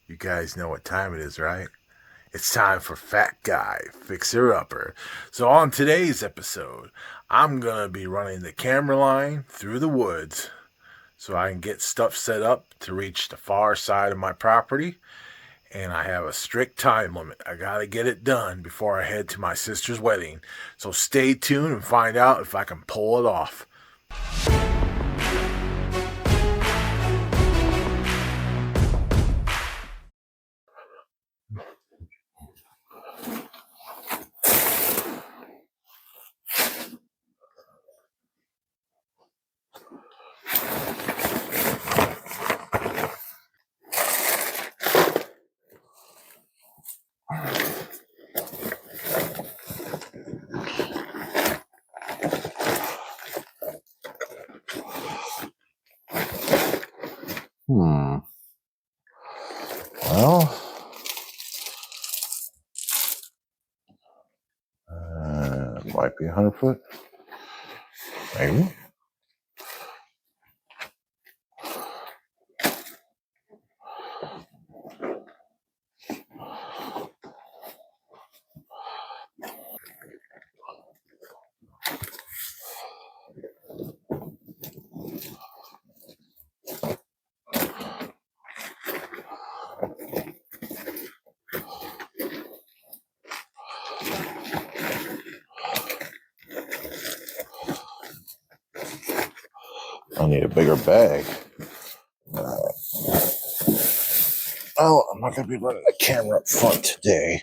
You guys know what time it is, right? It's time for Fat Guy Fixer Upper. So, on today's episode, I'm gonna be running the camera line through the woods so I can get stuff set up to reach the far side of my property. And I have a strict time limit. I gotta get it done before I head to my sister's wedding. So, stay tuned and find out if I can pull it off. Well, might be 100 foot, maybe. I need a bigger bag. Oh, I'm not going to be running the camera up front today.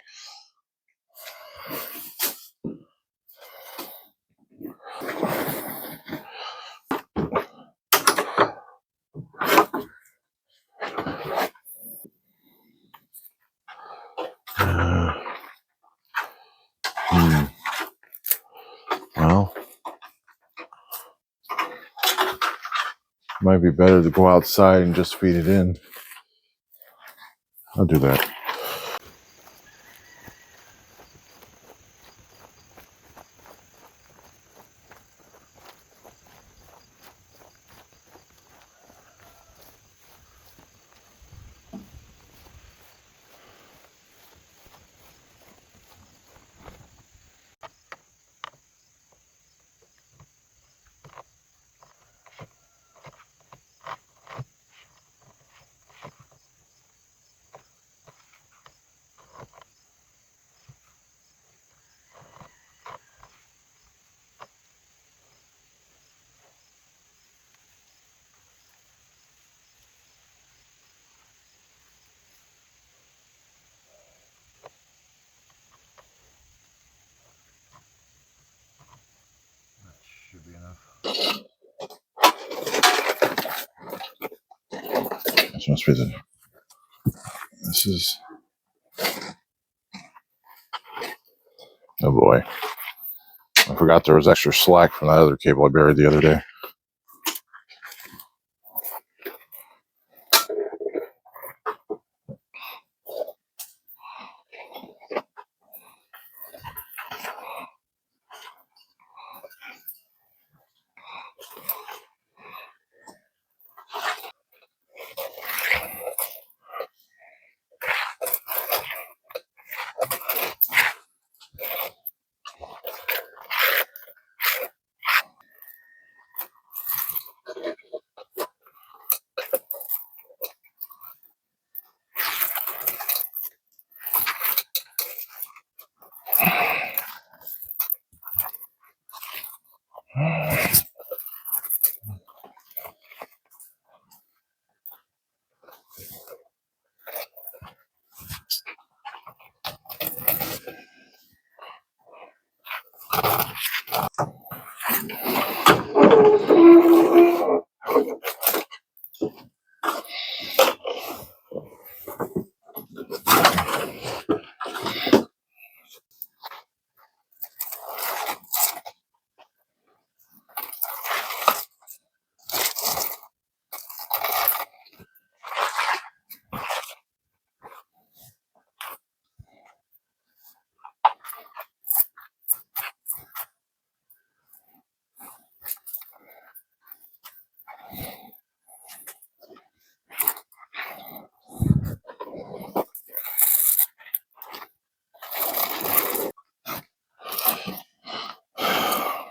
Well, might be better to go outside and just feed it in. I'll do that. Should be enough. This must be the. This is. Oh boy. I forgot there was extra slack from that other cable I buried the other day.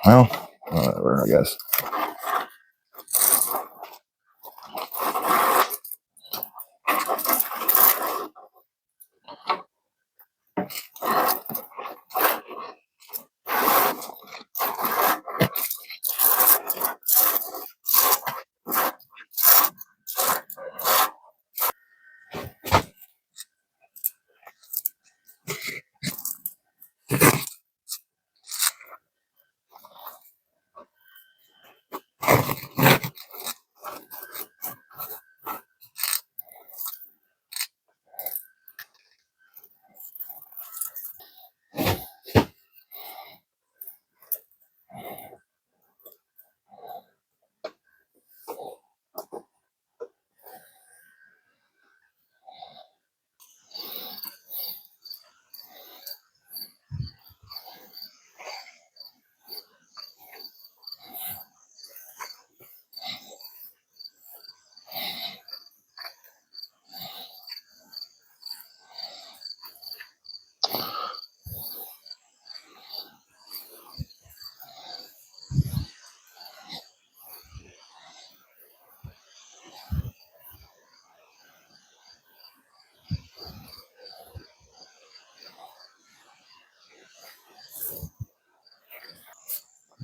Well, whatever, I guess.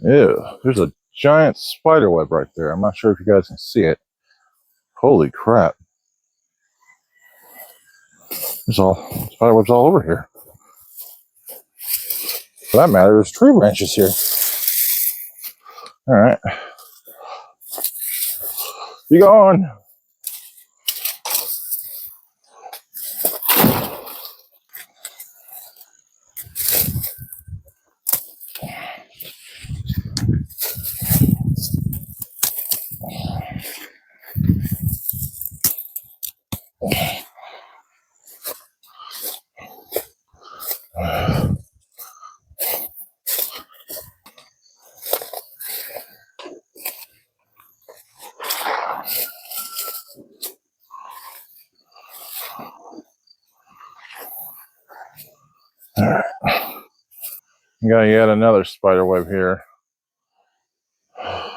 Ew, there's a giant spider web right there. I'm not sure if you guys can see it. Holy crap. There's all spider webs all over here. For that matter, there's tree branches here. Alright. You going? Alright. We got yet another spider web here. I'm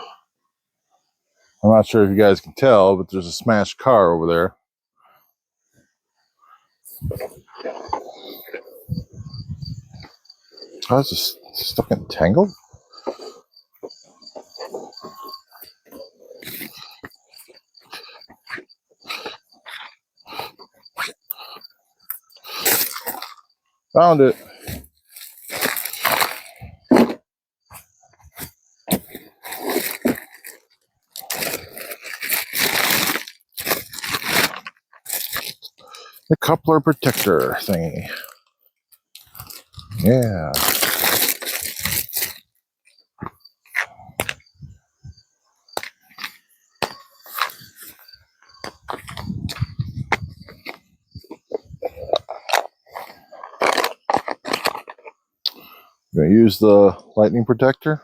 not sure if you guys can tell, but there's a smashed car over there. Oh, it's just stuck entangled? Found it. The coupler protector thingy. Yeah. Gonna use the lightning protector.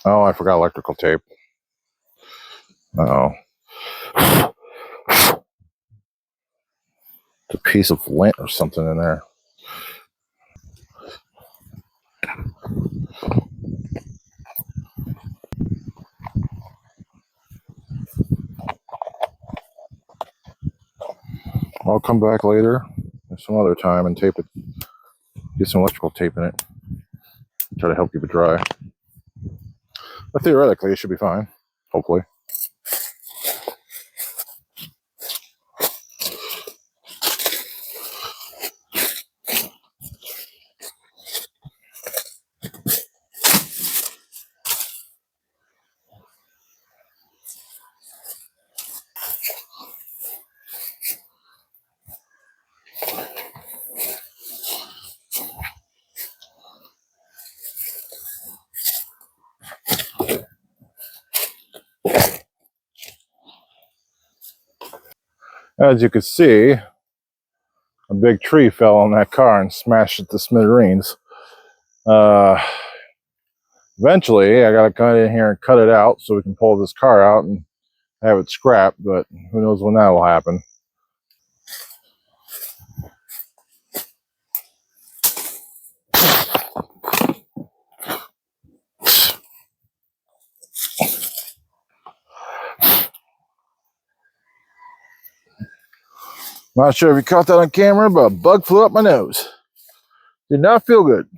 Oh, I forgot electrical tape. Oh. It's a piece of lint or something in there. I'll come back later some other time and tape it. Get some electrical tape in it. Try to help keep it dry. But theoretically, it should be fine. Hopefully. As you can see, a big tree fell on that car and smashed it to smithereens. Eventually, I gotta come in here and cut it out so we can pull this car out and have it scrapped, but who knows when that will happen. Not sure if you caught that on camera, but a bug flew up my nose. Did not feel good.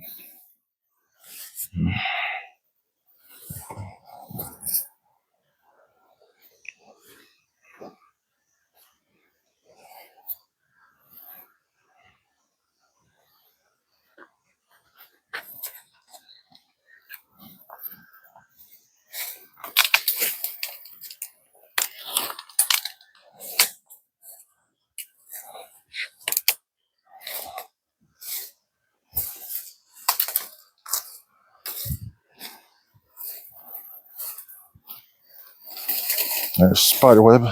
There's a spider web.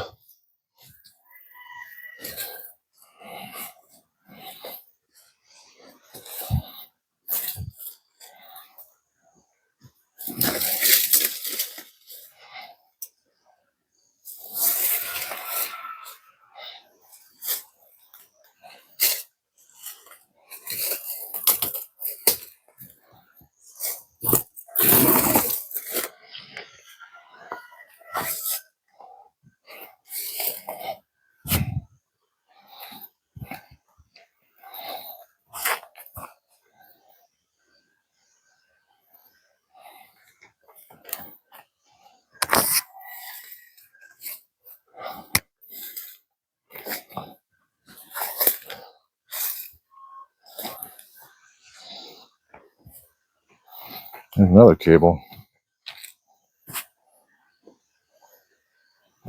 There's another cable.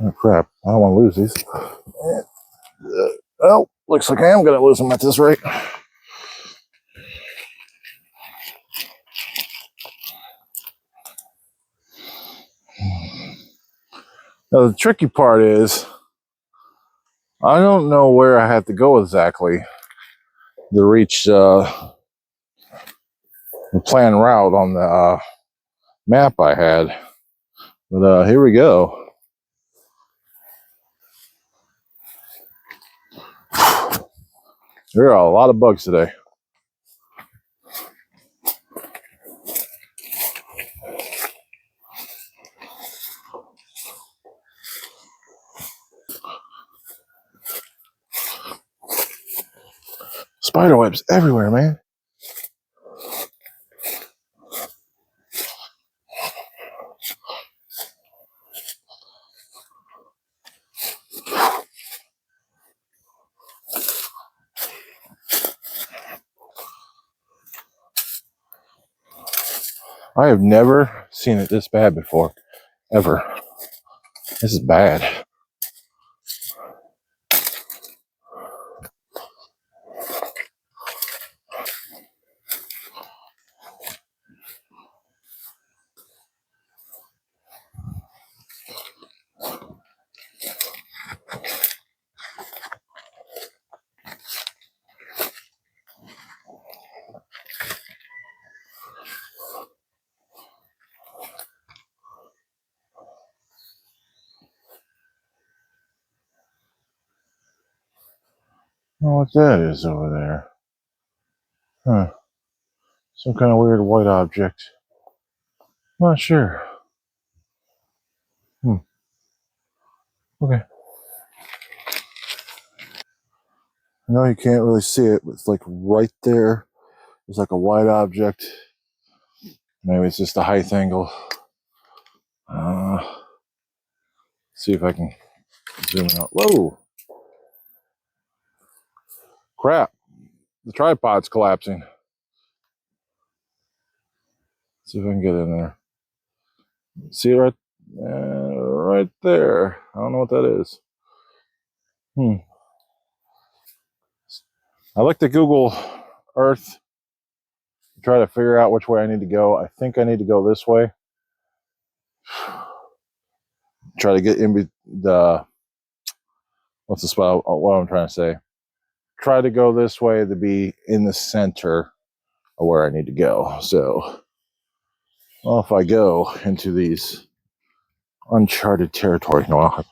Oh crap! I don't want to lose these. Oh, looks like I am going to lose them at this rate. Now, the tricky part is I don't know where I have to go exactly to reach the planned route on the map I had. But here we go. There are a lot of bugs today. Spider webs everywhere, man. I have never seen it this bad before, ever. This is bad. I don't know what that is over there. Huh. Some kind of weird white object. Not sure. Okay. I know you can't really see it, but it's like right there. It's like a white object. Maybe it's just a height angle. See if I can zoom out. Whoa! Crap! The tripod's collapsing. See if I can get in there. See it right there. I don't know what that is. I like to Google Earth to try to figure out which way I need to go. I think I need to go this way. Try to get in the what's the spot? What I'm trying to say. Try to go this way to be in the center of where I need to go. So, well, if I go into these uncharted territory, no, I'll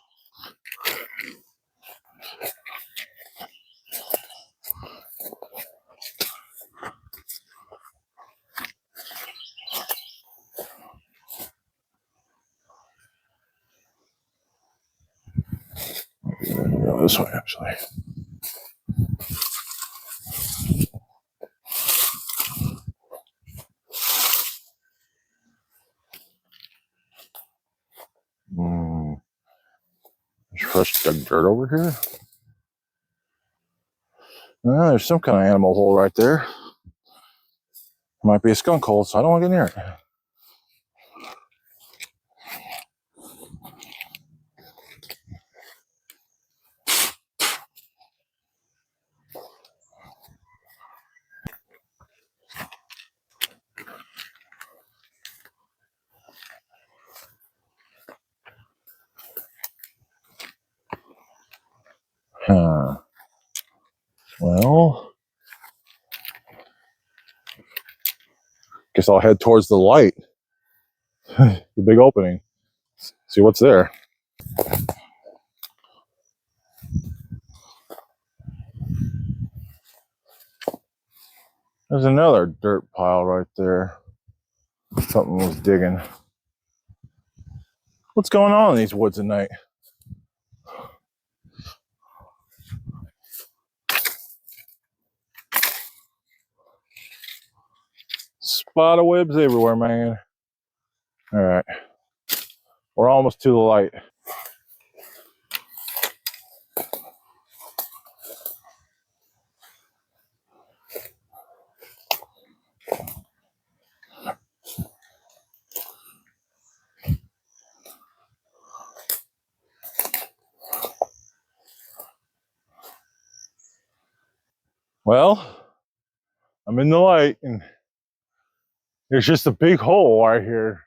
go this way actually. fresh dirt over here. There's some kind of animal hole right there. Might be a skunk hole, so I don't want to get near it. Well, guess I'll head towards the light. The big opening. See what's there. There's another dirt pile right there. Something was digging. What's going on in these woods at night? Spider webs everywhere, man. All right. We're almost to the light. Well, I'm in the light, and there's just a big hole right here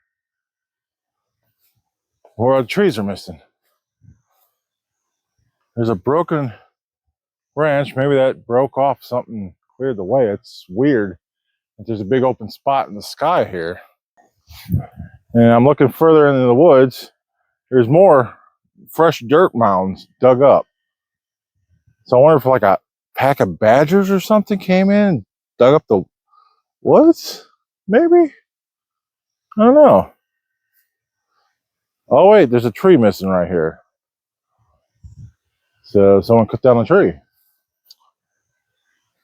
where the trees are missing. There's a broken branch. Maybe that broke off something, cleared the way. It's weird that there's a big open spot in the sky here. And I'm looking further into the woods. There's more fresh dirt mounds dug up. So I wonder if like a pack of badgers or something came in and dug up the woods? Maybe? I don't know. Oh wait, there's a tree missing right here. So someone cut down a tree.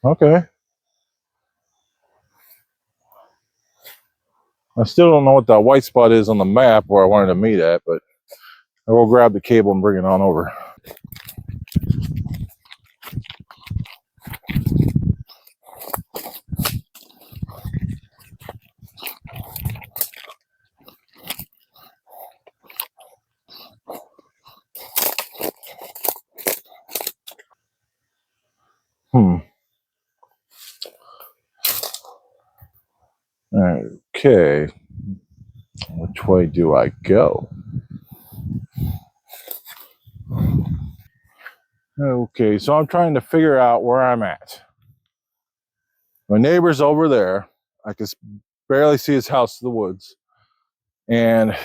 Okay. I still don't know what that white spot is on the map where I wanted to meet at, but I will grab the cable and bring it on over. Okay. Which way do I go? Okay, so I'm trying to figure out where I'm at. My neighbor's over there. I can barely see his house to the woods. And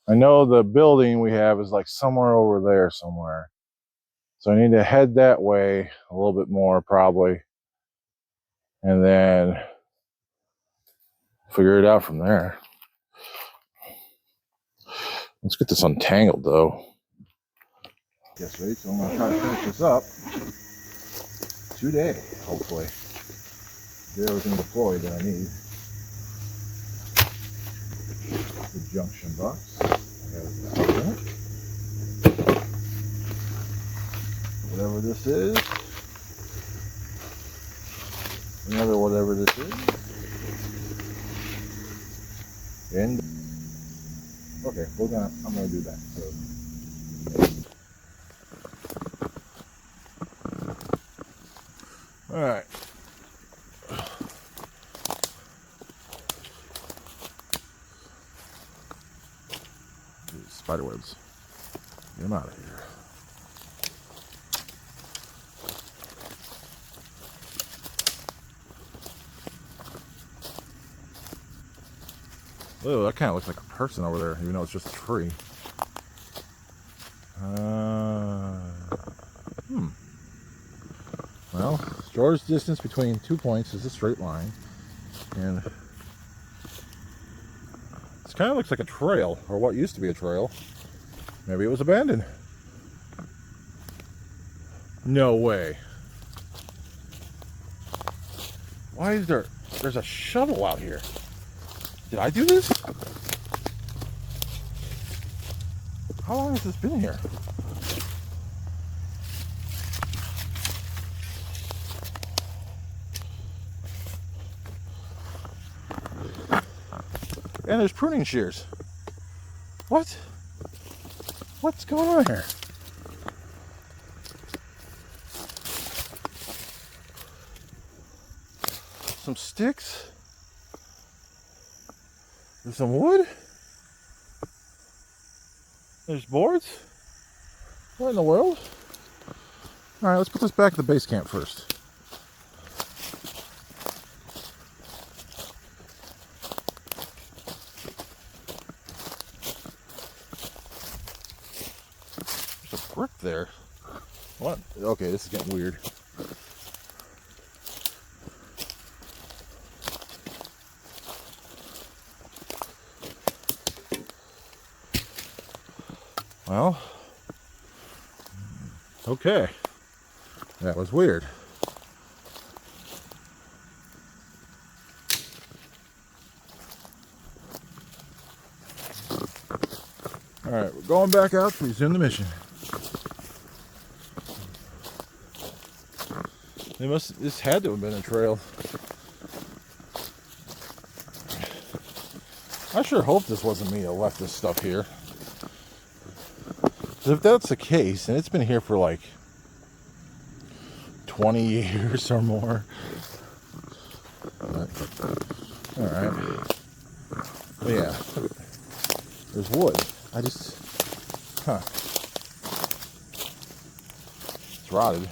I know the building we have is like somewhere over there somewhere. So I need to head that way a little bit more probably. And then figure it out from there. Let's get this untangled though. Yes, right. So I'm going to try to finish this up today, hopefully. Get everything deployed that I need. The junction box. I got it in it. Whatever this is. Another whatever this is. And okay, I'm gonna do that. So all right. Spider webs. Get them out of here. Oh, that kind of looks like a person over there, even though it's just a tree. Well, shortest distance between 2 points is a straight line. And this kind of looks like a trail, or what used to be a trail. Maybe it was abandoned. No way. Why is there's a shovel out here? Did I do this? How long has this been here? And there's pruning shears. What? What's going on here? Some sticks. There's some wood. There's boards. What in the world? Alright, let's put this back at the base camp first. There's a brick there. What? Okay, this is getting weird. Well, okay. That was weird. Alright, we're going back out to resume the mission. This had to have been a trail. I sure hope this wasn't me that left this stuff here. If that's the case, and it's been here for like 20 years or more. Alright. But yeah. There's wood. It's rotted.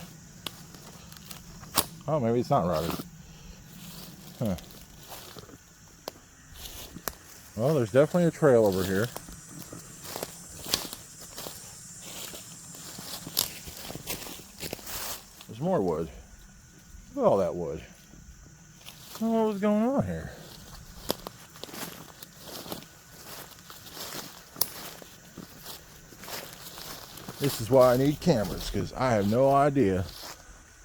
Oh, maybe it's not rotted. Huh. Well, there's definitely a trail over here. There's more wood. Look at all that wood. I don't know what's going on here. This is why I need cameras, because I have no idea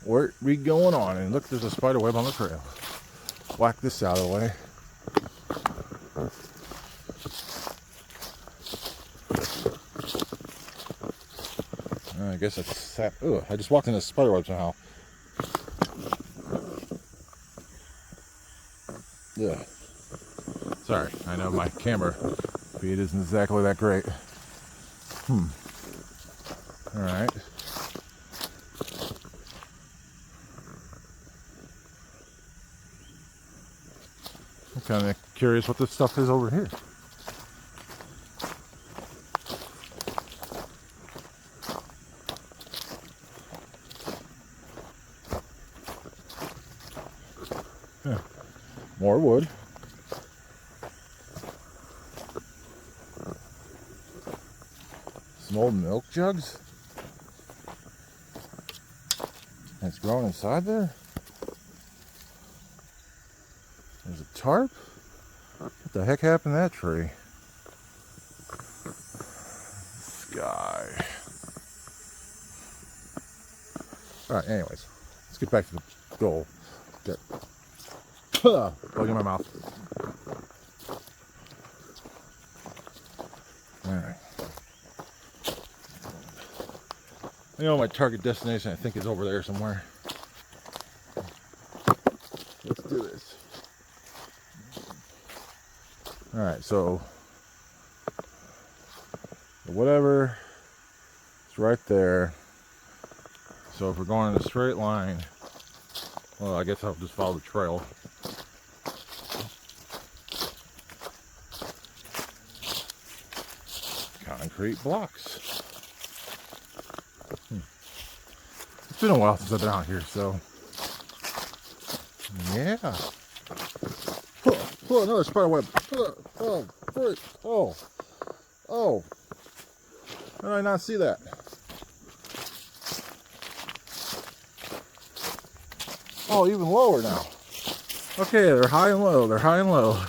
where we going on. And look, there's a spider web on the trail. Whack this out of the way. I guess it's that. Ugh, I just walked into a spider web somehow. Yeah. Sorry, I know my camera feed isn't exactly that great. Alright. I'm kind of curious what this stuff is over here. Yeah. More wood. Some old milk jugs. It's growing inside there. There's a tarp. What the heck happened to that tree? Sky. Alright, anyways. Let's get back to the goal. Get bug in my mouth. Alright. I know my target destination, I think, is over there somewhere. Let's do this. Alright, so whatever, it's right there. So if we're going in a straight line, well, I guess I'll just follow the trail. Concrete blocks. It's been a while since I've been out here, so yeah. Oh, another spider web. Oh, how did I not see that? Oh, even lower now. Okay, they're high and low. They're high and low.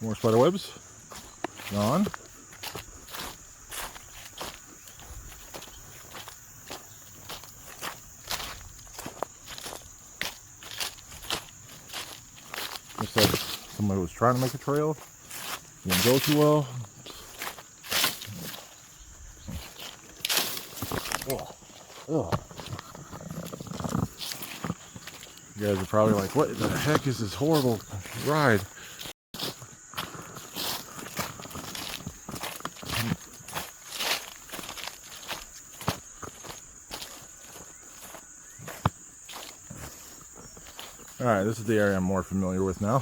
More spider webs. Gone. Looks like somebody was trying to make a trail. Didn't go too well. Oh. You guys are probably like, what the heck is this horrible ride? Alright, this is the area I'm more familiar with now.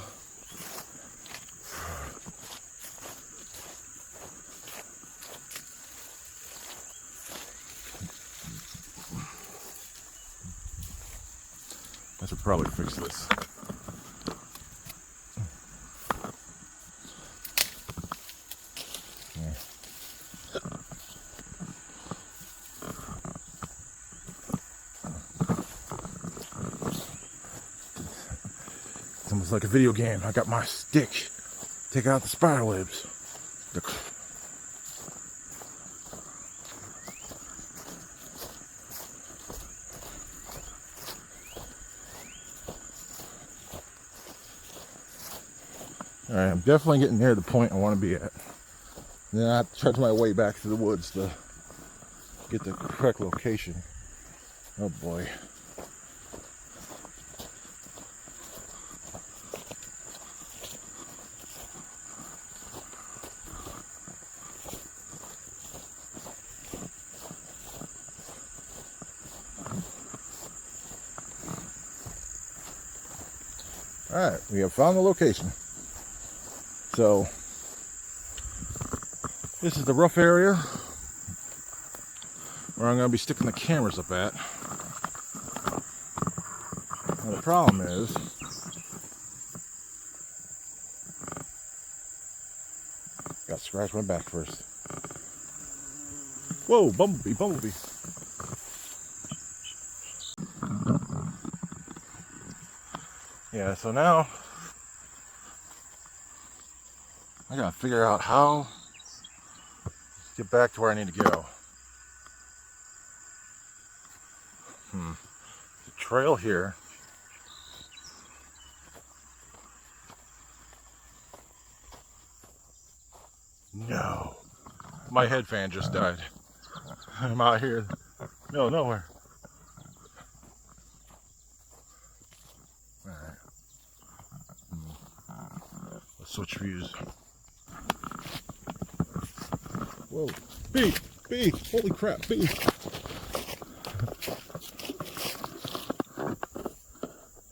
I should probably fix this. Yeah. It's almost like a video game. I got my stick. Take out the spider webs. Alright, I'm definitely getting near the point I want to be at. Then I have to trudge my way back to the woods to get the correct location. Oh boy. Alright, we have found the location. So, this is the rough area where I'm going to be sticking the cameras up at. Now the problem is, got to scratch my back first. Whoa, bumblebee, bumblebee. Yeah, so now I gotta figure out how to get back to where I need to go. The trail here. No. My head fan just died. I'm out here. No, nowhere. Alright. Let's switch views. Whoa. Bee! Bee! Holy crap, bee!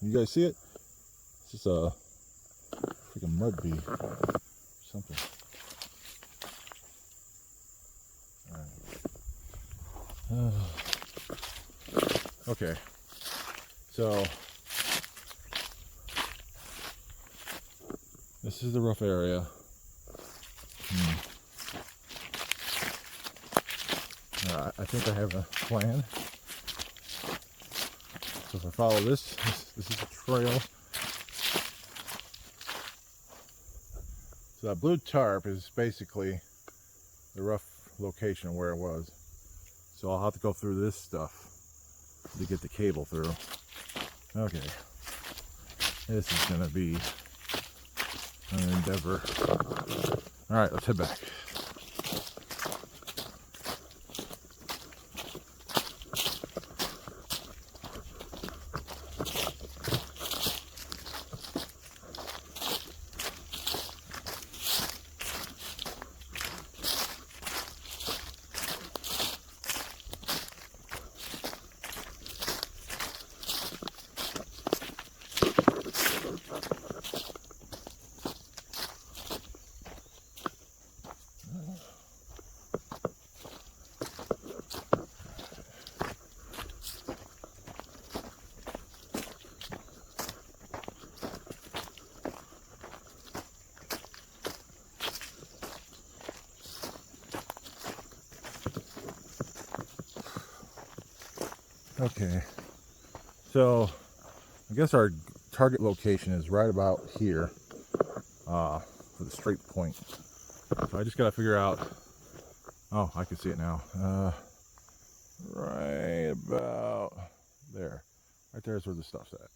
You guys see it? It's just a freaking mud bee or something. Alright. Okay. So this is the rough area. I think I have a plan. So if I follow this is a trail. So that blue tarp is basically the rough location where it was. So I'll have to go through this stuff to get the cable through. Okay. This is gonna be an endeavor. Alright, let's head back. Okay, so I guess our target location is right about here. with a straight point. So I just got to figure out. Oh, I can see it now. Right about there. Right there's where the stuff's at.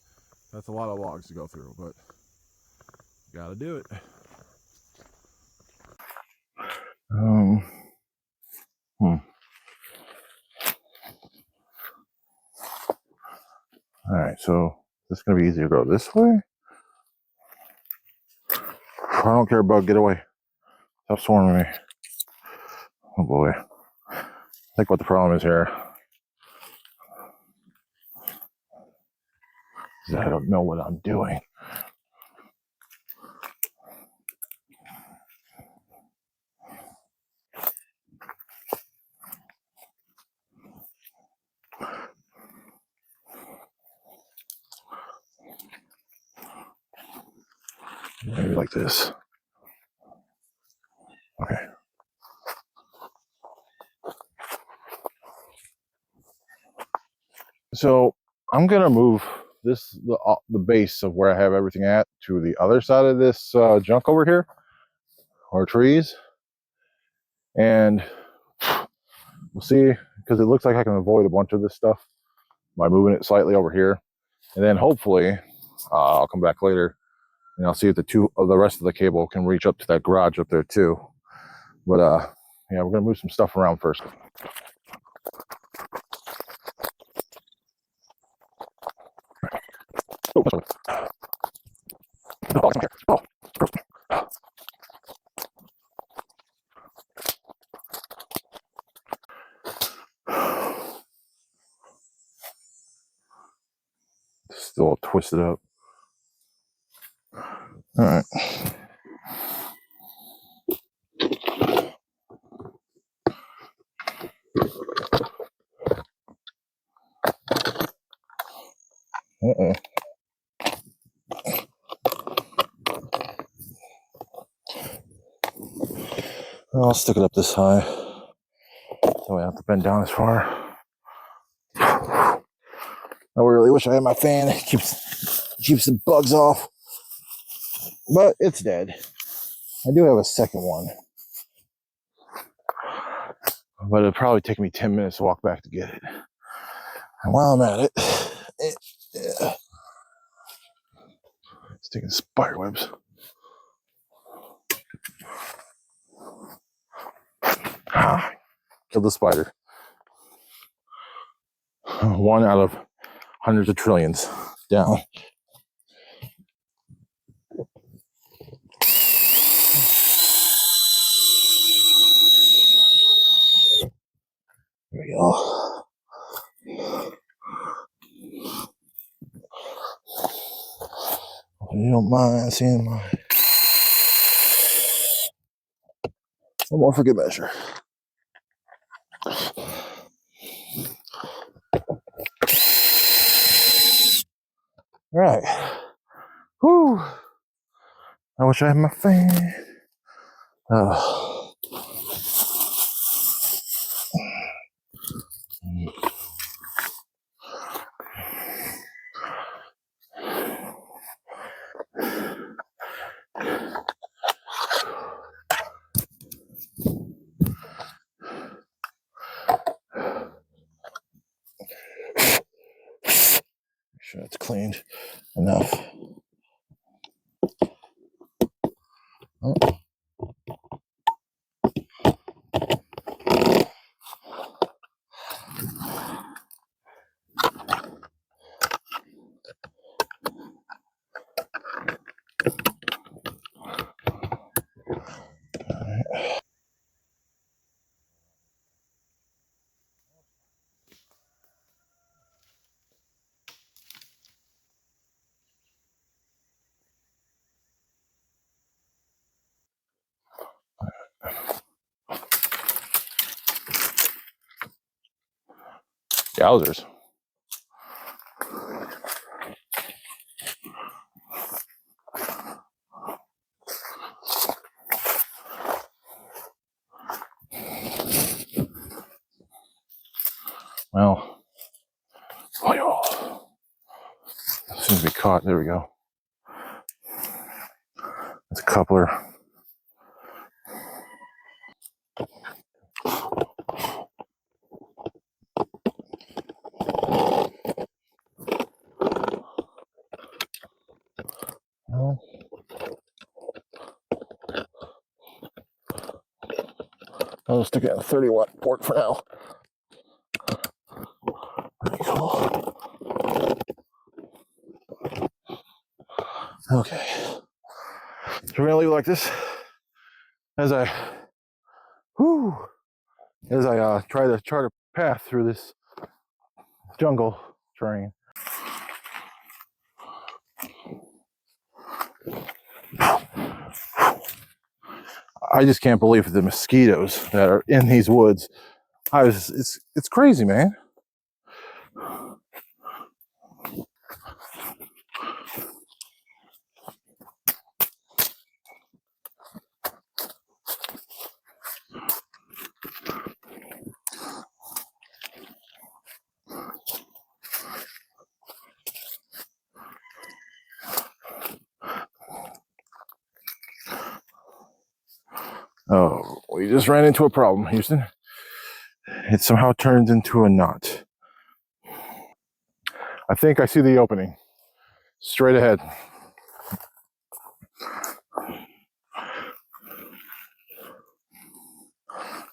That's a lot of logs to go through, but got to do it. All right, so this is gonna be easier to go this way. I don't care, bug. Get away. Stop swarming me. Oh boy. I think what the problem is here is I don't know what I'm doing. Maybe like this. Okay. So I'm gonna move the base of where I have everything at to the other side of this junk over here, or trees, and we'll see, because it looks like I can avoid a bunch of this stuff by moving it slightly over here, and then hopefully I'll come back later and I'll see if the rest of the cable can reach up to that garage up there too. But yeah, we're gonna move some stuff around first. Still twisted up. All right. I'll stick it up this high. So I have to bend down as far. I really wish I had my fan. It keeps the bugs off. But it's dead. I do have a second one. But it'll probably take me 10 minutes to walk back to get it. And while I'm at it, it's taking spider webs. Killed the spider. One out of hundreds of trillions down. There we go. If you don't mind seeing my one more for good measure. All right. Whew. I wish I had my fan. Make sure it's cleaned enough. Oh. Yowzers. Well, seems to be caught. There we go. That's a coupler. Well, I'll stick it in a 30-watt port for now. Okay. So we're gonna leave it like this as I try to chart a path through this jungle terrain. I just can't believe the mosquitoes that are in these woods. It's crazy, man. Oh, we just ran into a problem, Houston. It somehow turned into a knot. I think I see the opening. Straight ahead.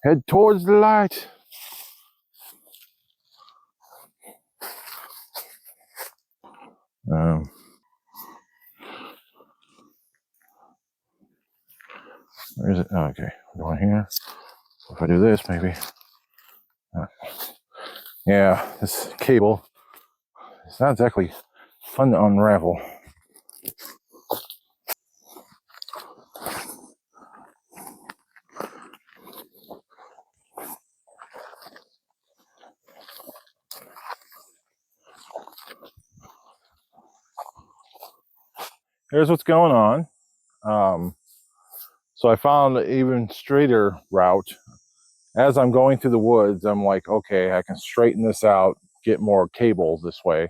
Head towards the light. Where is it? Oh, okay, going here. If I do this, maybe. Yeah, this cable, it's not exactly fun to unravel. Here's what's going on. So I found an even straighter route. As I'm going through the woods, I'm like, okay, I can straighten this out, get more cable this way.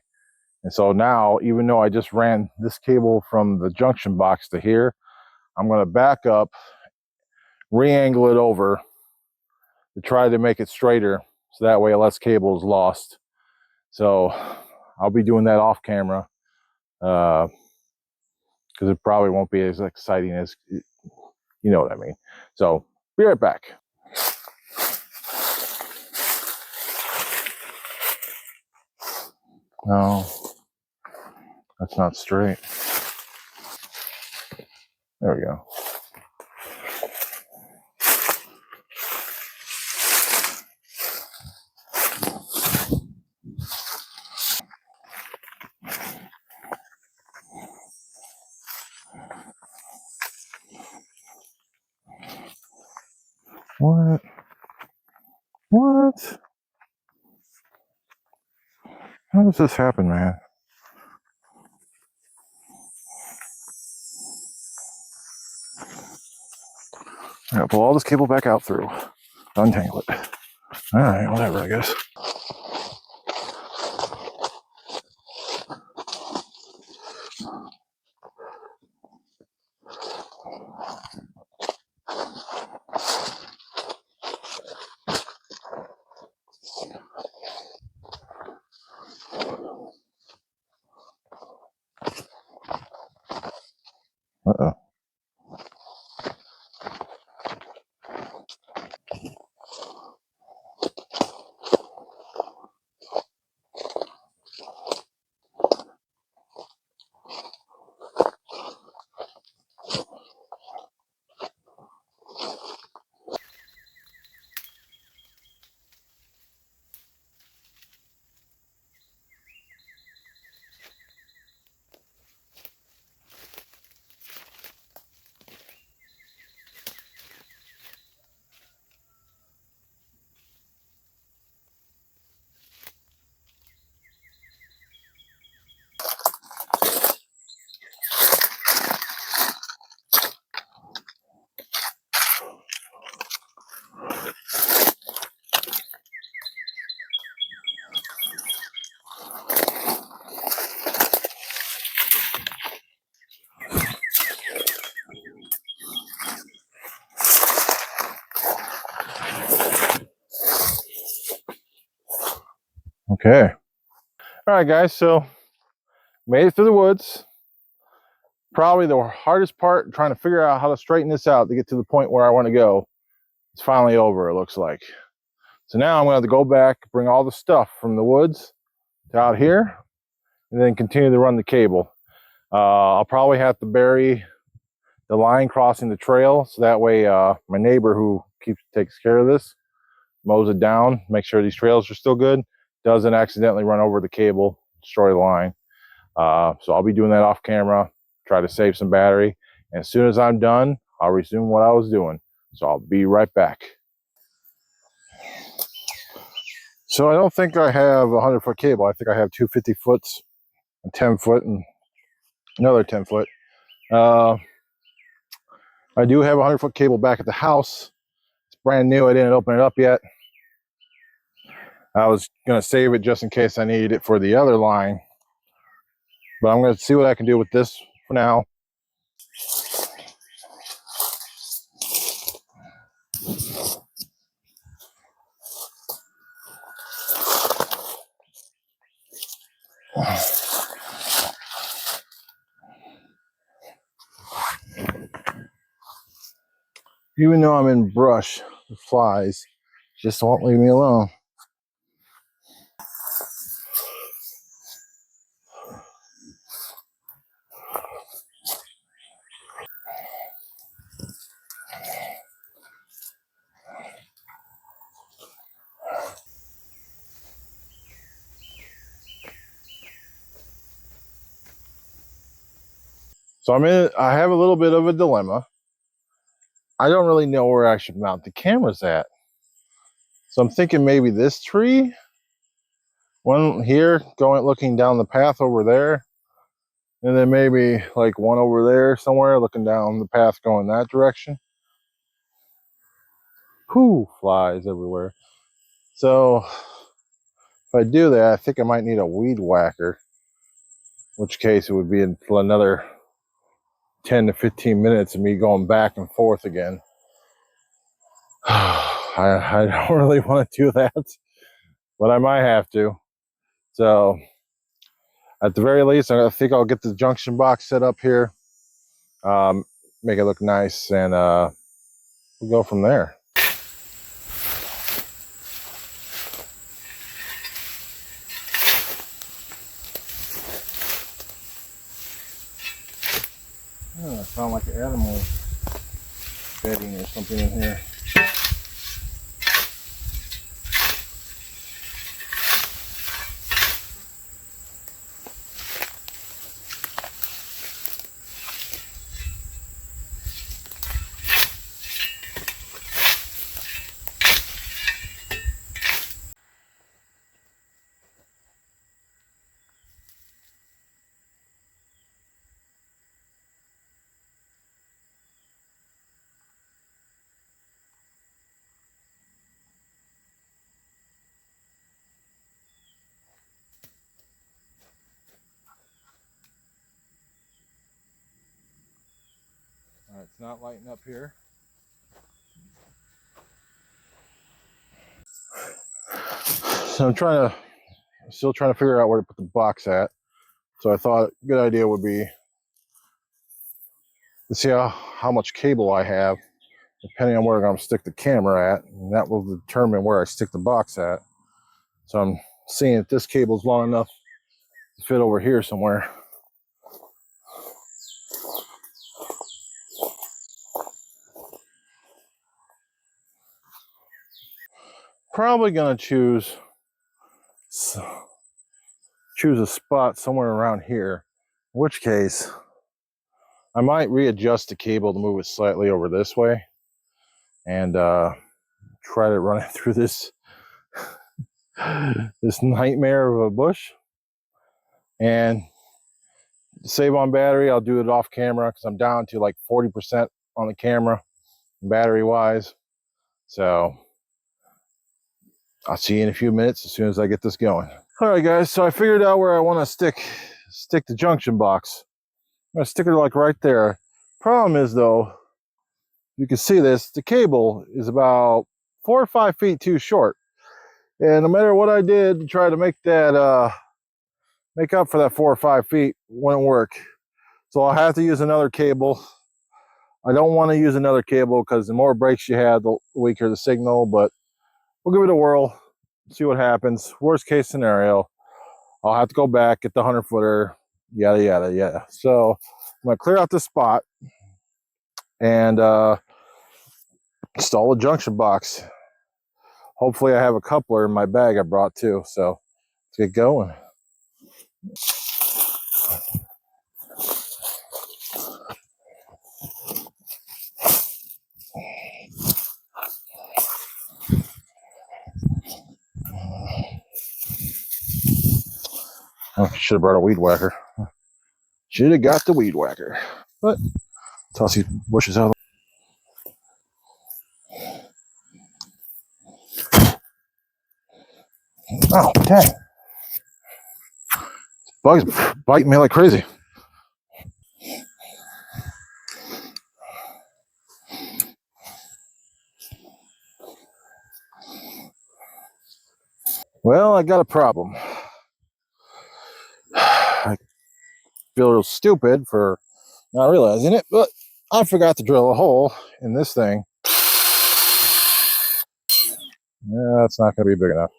And so now, even though I just ran this cable from the junction box to here, I'm going to back up, re-angle it over to try to make it straighter, so that way less cable is lost. So I'll be doing that off camera, because it probably won't be as exciting as, you know what I mean. So be right back. No, that's not straight. There we go. What? What? How does this happen, man? I gotta pull all this cable back out through. Untangle it. All right, whatever, I guess. Uh-oh. Okay. All right, guys. So made it through the woods. Probably the hardest part, trying to figure out how to straighten this out to get to the point where I want to go. It's finally over, it looks like. So now I'm going to have to go back, bring all the stuff from the woods to out here, and then continue to run the cable. I'll probably have to bury the line crossing the trail, so that way my neighbor who takes care of this mows it down, make sure these trails are still good, doesn't accidentally run over the cable, destroy the line. So I'll be doing that off camera, try to save some battery, and as soon as I'm done, I'll resume what I was doing. So I'll be right back. So I don't think I have a 100-foot cable. I think I have two 50-foots, a 10-foot, and another 10-foot. I do have a 100-foot cable back at the house. It's brand new. I didn't open it up yet. I was going to save it just in case I needed it for the other line. But I'm going to see what I can do with this for now. Even though I'm in brush, the flies just won't leave me alone. So I have a little bit of a dilemma. I don't really know where I should mount the cameras at. So I'm thinking maybe this tree, one here looking down the path over there, and then maybe like one over there somewhere looking down the path going that direction. Whew, flies everywhere. So if I do that, I think I might need a weed whacker, in which case it would be another 10 to 15 minutes of me going back and forth again. I don't really want to do that, but I might have to. So at the very least, I think I'll get the junction box set up here, make it look nice, and we'll go from there. Oh, I sound like an animal bedding or something in here. All right, it's not lighting up here. So I'm still trying to figure out where to put the box at. So I thought a good idea would be to see how much cable I have, depending on where I'm going to stick the camera at, and that will determine where I stick the box at. So I'm seeing if this cable is long enough to fit over here somewhere. Probably going to choose a spot somewhere around here, in which case I might readjust the cable to move it slightly over this way and try to run it through this nightmare of a bush. And to save on battery, I'll do it off camera because I'm down to like 40% on the camera battery wise. So I'll see you in a few minutes as soon as I get this going. All right, guys, so I figured out where I want to stick the junction box. I'm going to stick it like right there. Problem is, though, you can see this, the cable is about 4 or 5 feet too short. And no matter what I did to try to make that make up for that 4 or 5 feet, wouldn't work. So I'll have to use another cable. I don't want to use another cable because the more breaks you have, the weaker the signal, but we'll give it a whirl, see what happens. Worst case scenario, I'll have to go back, get the 100-footer, yada, yada, yada. So I'm going to clear out this spot and install a junction box. Hopefully I have a coupler in my bag I brought too. So let's get going. Oh, should have brought a weed whacker. Should have got the weed whacker. But toss these bushes out. Oh, dang. Bugs biting me like crazy. Well, I got a problem. I feel real stupid for not realizing it, but I forgot to drill a hole in this thing. Yeah, that's not going to be big enough.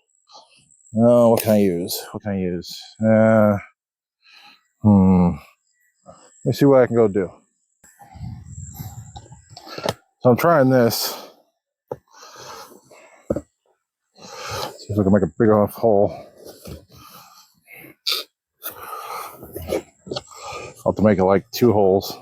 Oh, what can I use? What can I use? Let me see what I can go do. So I'm trying this. See if I can make a big enough hole. I'll have to make it like 2 holes.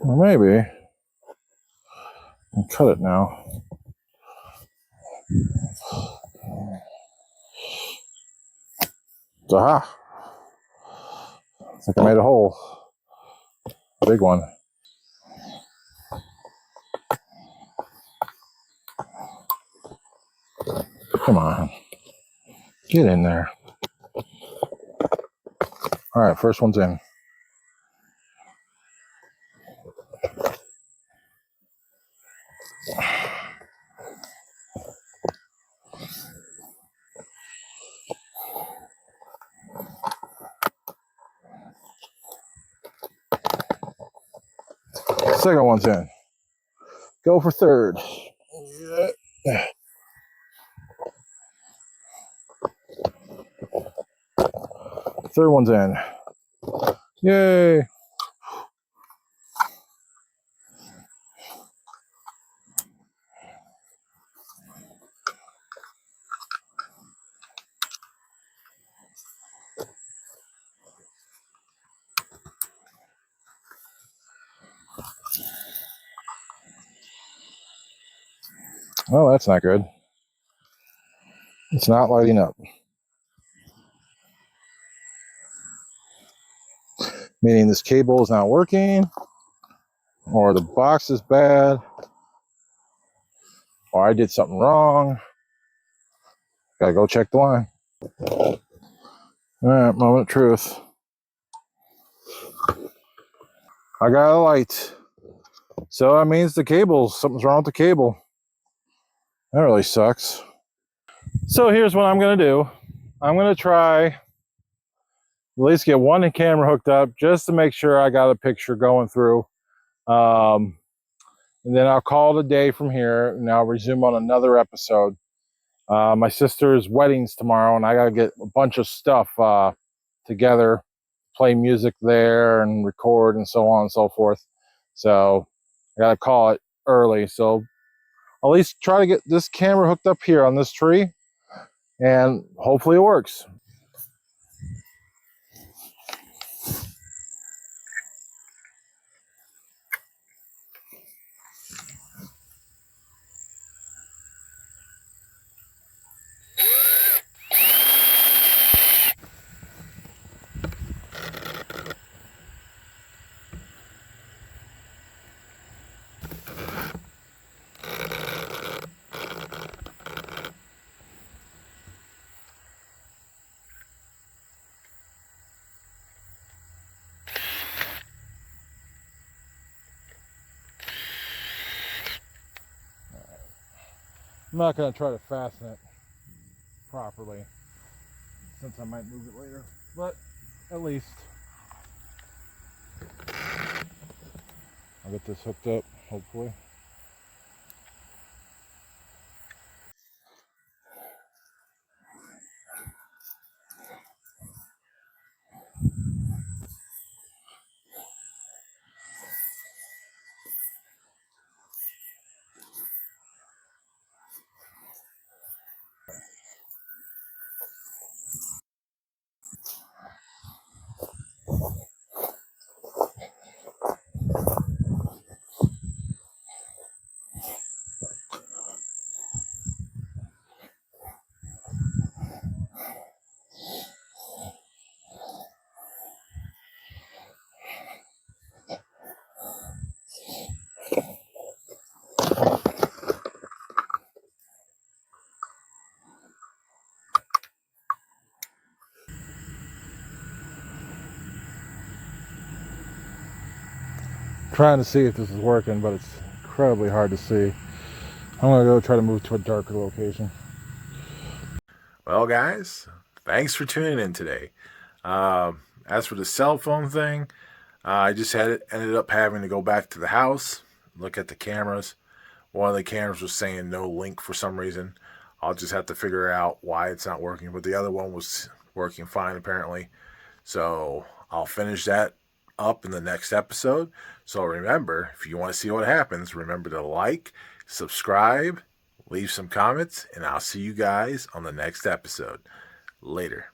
Or maybe I can cut it now. Aha! I think I made a hole. A big one. Come on. Get in there. All right, first one's in. Second one's in. Go for third. Third one's in. Yay! Well, that's not good. It's not lighting up. Meaning this cable is not working, or the box is bad, or I did something wrong. Gotta go check the line. All right, moment of truth. I got a light. So that means the cable, something's wrong with the cable. That really sucks. So here's what I'm gonna do. I'm gonna try at least get one camera hooked up just to make sure I got a picture going through. And then I'll call it a day from here and I'll resume on another episode. My sister's wedding's tomorrow and I gotta get a bunch of stuff together, play music there and record and so on and so forth. So I gotta call it early. So I'll at least try to get this camera hooked up here on this tree and hopefully it works. I'm not going to try to fasten it properly since I might move it later, but at least I'll get this hooked up, hopefully. Trying to see if this is working, but it's incredibly hard to see. I'm going to go try to move to a darker location. Well, guys, thanks for tuning in today. As for the cell phone thing, I just ended up having to go back to the house, look at the cameras. One of the cameras was saying no link for some reason. I'll just have to figure out why it's not working, but the other one was working fine apparently. So I'll finish that up in the next episode. So remember, if you want to see what happens, remember to like, subscribe, leave some comments, and I'll see you guys on the next episode. Later.